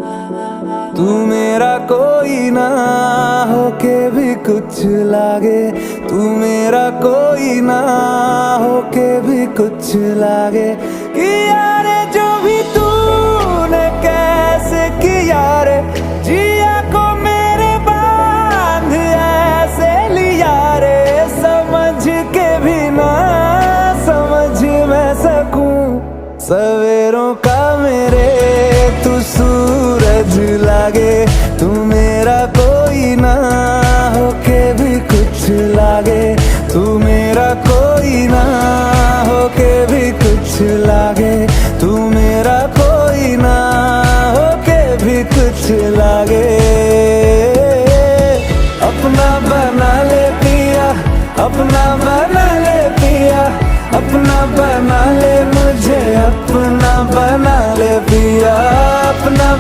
तू मेरा कोई ना होके भी कुछ लागे, तू मेरा कोई ना होके भी कुछ लागे। कि यारे जो भी तूने कैसे किया रे, जिया को मेरे बांध ऐसे लिया रे, समझ के भी ना समझ मैं सकूं सवेरों का मेरे तू सूरज लागे। तू मेरा कोई ना होके भी कुछ लागे, तू मेरा कोई ना होके भी कुछ लागे, तू मेरा कोई ना होके भी कुछ लागे। अपना बना ले पिया, अपना बना ले पिया, अपना बना ले मुझे, अपना बना ले पिया, अपना